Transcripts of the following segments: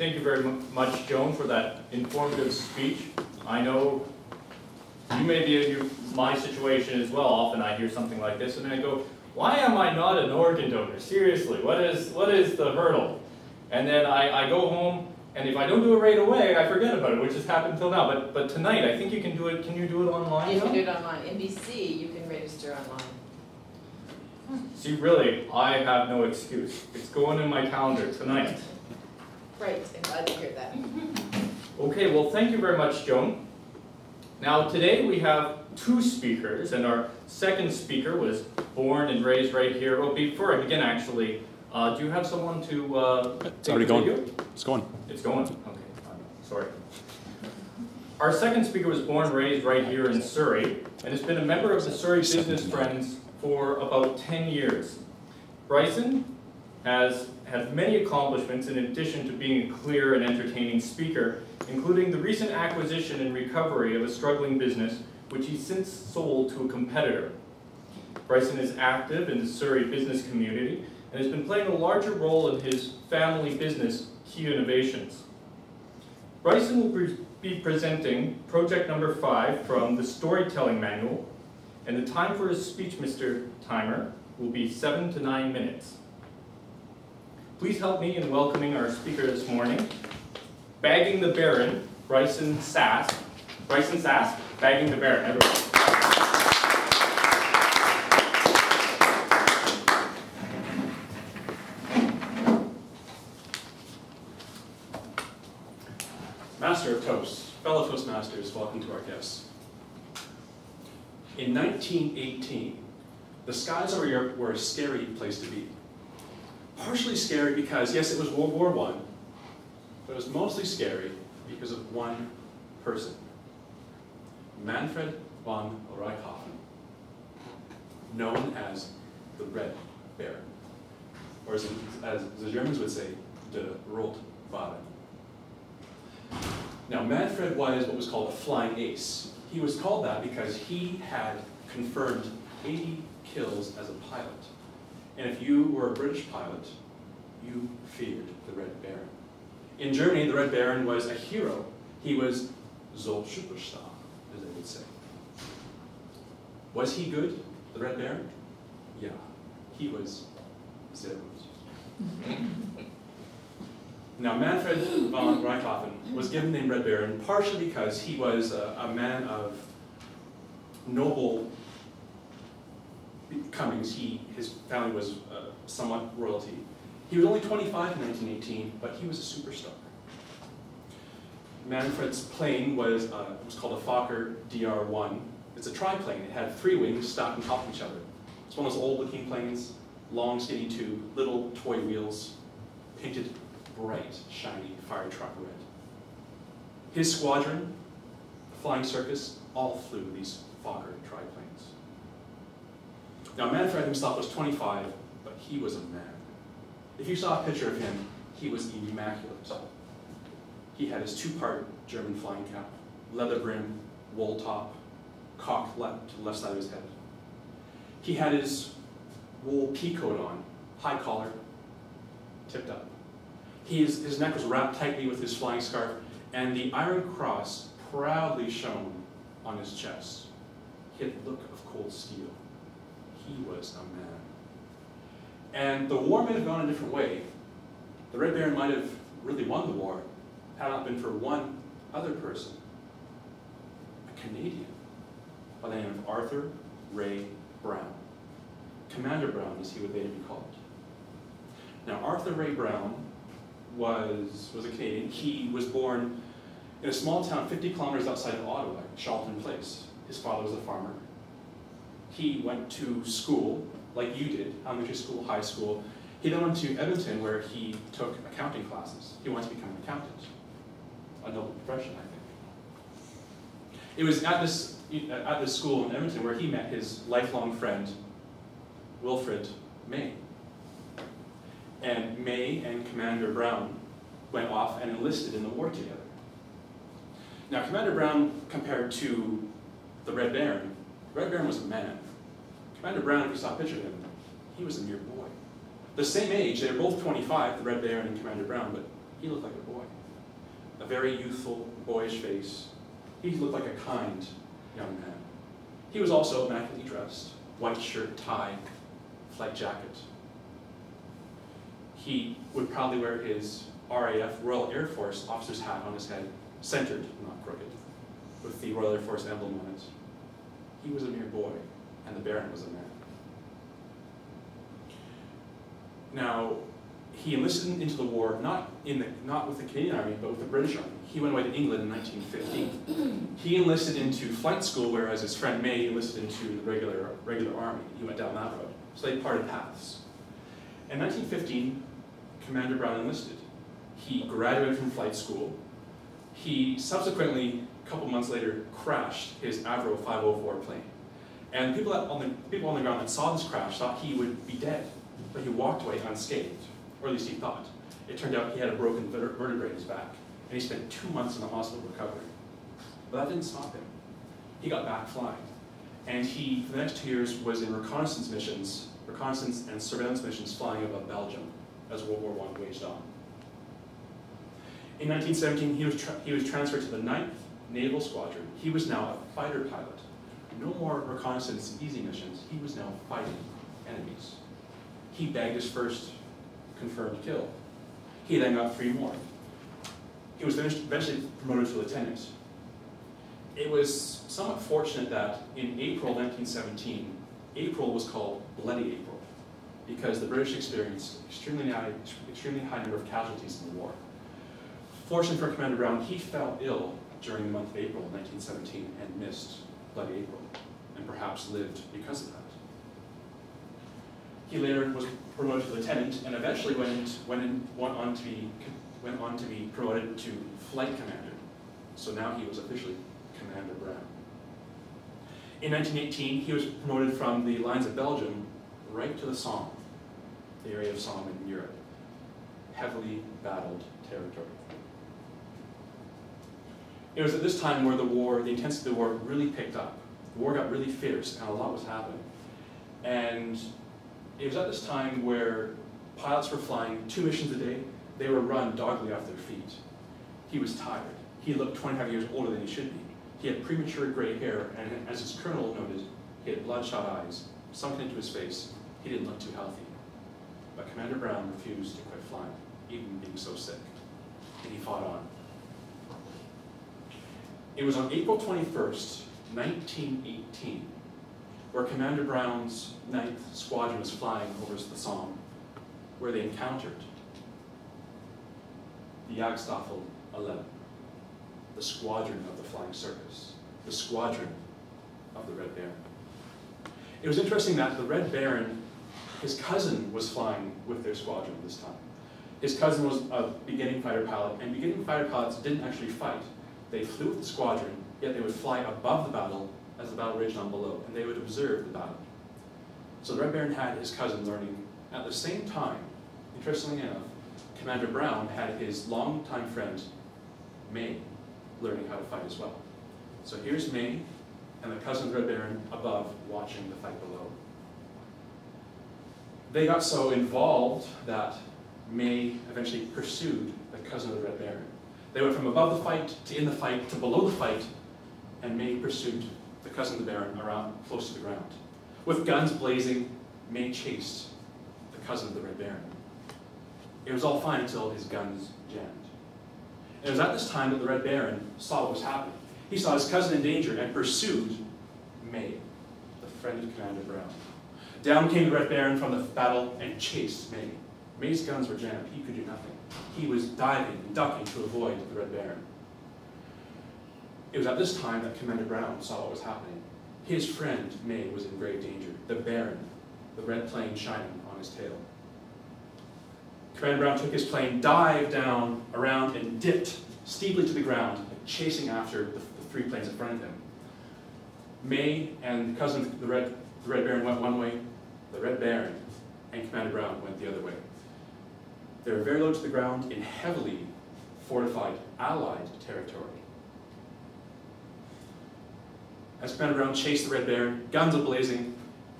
Thank you very much, Joan, for that informative speech. I know you may be in my situation as well. Often I hear something like this and I go, why am I not an organ donor? Seriously, what is the hurdle? And then I go home, and if I don't do it right away, I forget about it, which has happened till now. But tonight, I think you can do it. Can you do it online? You can do it online. In BC, you can register online. See, really, I have no excuse. It's going in my calendar tonight. Right, I'm glad to hear that. Okay, well, thank you very much, Joan. Now, today we have two speakers, and our second speaker was born and raised right here. Well, before I begin, actually, do you have someone to It's already going. It's going. It's going? Okay, sorry. Our second speaker was born and raised right here in Surrey, and has been a member of the Surrey Business Friends for about 10 years. Bryson has had many accomplishments in addition to being a clear and entertaining speaker, including the recent acquisition and recovery of a struggling business, which he since sold to a competitor. Bryson is active in the Surrey business community and has been playing a larger role in his family business, Key Innovations. Bryson will be presenting project number 5 from the Storytelling Manual, and the time for his speech, Mr. Timer, will be 7 to 9 minutes. Please help me in welcoming our speaker this morning, bagging the Baron, Bryson Sass. Bryson Sass, bagging the Baron, everyone. Master of Toast, fellow Toastmasters, welcome to our guests. In 1918, the skies over Europe were a scary place to be. Partially scary because, yes, it was World War I, but it was mostly scary because of one person, Manfred von Richthofen, known as the Red Baron, or as the Germans would say, der Red Baron. Now, Manfred was what was called a flying ace. He was called that because he had confirmed 80 kills as a pilot. And if you were a British pilot, you feared the Red Baron. In Germany, the Red Baron was a hero. He was so Superstar, as they would say. Was he good, the Red Baron? Yeah, he was sehr gut. Now, Manfred von Richthofen was given the name Red Baron partially because he was a man of noble comings. His family was somewhat royalty. He was only 25 in 1918, but he was a superstar. Manfred's plane was called a Fokker DR-1. It's a triplane. It had 3 wings stacked on top of each other. It's one of those old-looking planes, long, skinny tube, little toy wheels, painted bright, shiny, fire truck red. His squadron, the Flying Circus, all flew these Fokker triplanes. Now, Manfred himself was 25, but he was a man. If you saw a picture of him, he was immaculate. He had his 2-part German flying cap, leather brim, wool top, cocked left to the left side of his head. He had his wool pea coat on, high collar, tipped up. His neck was wrapped tightly with his flying scarf, and the Iron Cross proudly shone on his chest. He had the look of cold steel. He was a man. And the war might have gone a different way. The Red Baron might have really won the war had it not been for one other person, a Canadian by the name of Arthur Ray Brown. Commander Brown, as he would later be called. Now, Arthur Ray Brown was a Canadian. He was born in a small town 50 kilometers outside of Ottawa, Charlton Place. His father was a farmer. He went to school, like you did, elementary school, high school. He then went to Edmonton, where he took accounting classes. He wanted to become an accountant. A noble profession, I think. It was at this school in Edmonton where he met his lifelong friend, Wilfred May. And May and Commander Brown went off and enlisted in the war together. Now, Commander Brown, compared to the Red Baron was a man. Commander Brown, if you saw a picture of him, he was a mere boy. The same age, they were both 25, the Red Baron and Commander Brown, but he looked like a boy. A very youthful, boyish face. He looked like a kind young man. He was also immaculately dressed, white shirt, tie, flight jacket. He would probably wear his RAF, Royal Air Force officer's hat on his head, centered, not crooked, with the Royal Air Force emblem on it. He was a mere boy, and the Baron was a man. Now, he enlisted into the war, not with the Canadian Army, but with the British Army. He went away to England in 1915. He enlisted into flight school, whereas his friend May enlisted into the regular army. He went down that road. So they parted paths. In 1915, Commander Brown enlisted. He graduated from flight school. He subsequently, a couple months later, crashed his Avro 504 plane. And people on the ground that saw this crash thought he would be dead, but he walked away unscathed, or at least he thought. It turned out he had a broken vertebrae in his back, and he spent 2 months in the hospital recovering. But that didn't stop him. He got back flying, and he, for the next 2 years, was in reconnaissance and surveillance missions flying above Belgium as World War I waged on. In 1917, he was transferred to the 9th Naval Squadron. He was now a fighter pilot. No more reconnaissance easy missions. He was now fighting enemies. He bagged his first confirmed kill. He then got 3 more. He was eventually promoted to lieutenant. It was somewhat fortunate that in April 1917, April was called Bloody April because the British experienced extremely high number of casualties in the war. Fortunately for Commander Brown, he fell ill during the month of April 1917 and missed Bloody April, and perhaps lived because of that. He later was promoted to lieutenant and eventually went on to be promoted to flight commander. So now he was officially Commander Brown. In 1918, he was promoted from the lines of Belgium right to the Somme, the area of Somme in Europe. Heavily battled territory. It was at this time where the intensity of the war really picked up. The war got really fierce and a lot was happening. And it was at this time where pilots were flying 2 missions a day. They were run doggedly off their feet. He was tired. He looked 25 years older than he should be. He had premature gray hair, and as his colonel noted, he had bloodshot eyes, sunken into his face. He didn't look too healthy. But Commander Brown refused to quit flying, even being so sick, and he fought on. It was on April 21st, 1918, where Commander Brown's 9th Squadron was flying over the Somme, where they encountered the Jagdstaffel 11, the squadron of the Flying Circus, the squadron of the Red Baron. It was interesting that the Red Baron, his cousin was flying with their squadron this time. His cousin was a beginning fighter pilot, and beginning fighter pilots didn't actually fight. They flew with the squadron, yet they would fly above the battle as the battle raged on below, and they would observe the battle. So the Red Baron had his cousin learning. At the same time, interestingly enough, Commander Brown had his longtime friend, May, learning how to fight as well. So here's May and the cousin of the Red Baron above watching the fight below. They got so involved that May eventually pursued the cousin of the Red Baron. They went from above the fight to in the fight to below the fight, and May pursued the cousin of the Baron around close to the ground. With guns blazing, May chased the cousin of the Red Baron. It was all fine until his guns jammed. And it was at this time that the Red Baron saw what was happening. He saw his cousin in danger and pursued May, the friend of Commander Brown. Down came the Red Baron from the battle and chased May. May's guns were jammed. He could do nothing. He was diving and ducking to avoid the Red Baron. It was at this time that Commander Brown saw what was happening. His friend, May, was in grave danger. The Baron, the red plane shining on his tail. Commander Brown took his plane, dived down, around, and dipped steeply to the ground, chasing after the 3 planes in front of him. May and the cousin of the Red Baron went one way, the Red Baron and Commander Brown went the other way. They were very low to the ground in heavily fortified Allied territory. As Commander Brown chased the Red Baron, guns a-blazing,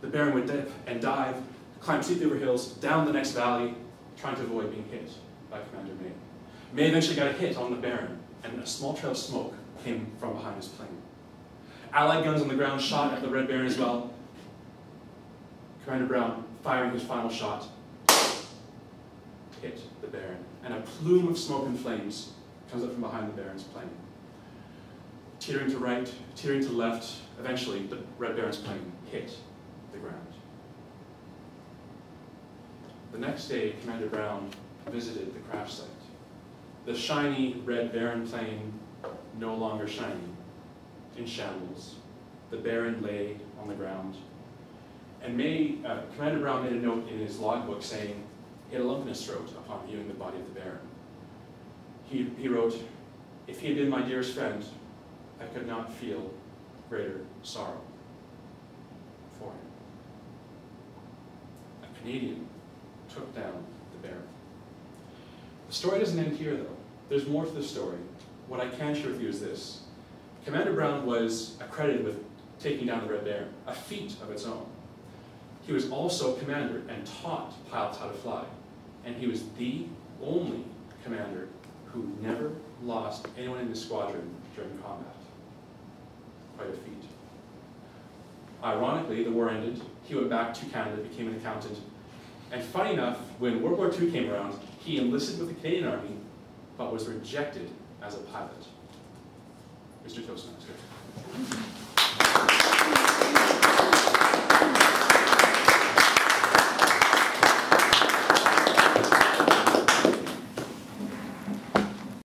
the Baron would dip and dive, climb steeply over hills, down the next valley, trying to avoid being hit by Commander May. May eventually got a hit on the Baron, and a small trail of smoke came from behind his plane. Allied guns on the ground shot at the Red Baron as well. Commander Brown, firing his final shot, hit the Baron, and a plume of smoke and flames comes up from behind the Baron's plane. Teetering to right, teetering to left, eventually the Red Baron's plane hit the ground. The next day, Commander Brown visited the crash site. The shiny Red Baron plane no longer shiny, in shambles. The Baron lay on the ground. And Commander Brown made a note in his logbook saying he had a lump in his throat upon viewing the body of the Baron. He wrote, "If he had been my dearest friend, I could not feel greater sorrow for him." A Canadian took down the Baron. The story doesn't end here, though. There's more to the story. What I can share with you is this. Commander Brown was accredited with taking down the Red Baron, a feat of its own. He was also commander and taught pilots how to fly. And he was the only commander who never lost anyone in his squadron during combat. Quite a feat. Ironically, the war ended. He went back to Canada, became an accountant. And funny enough, when World War II came around, he enlisted with the Canadian Army, but was rejected as a pilot. Mr. Toastmaster.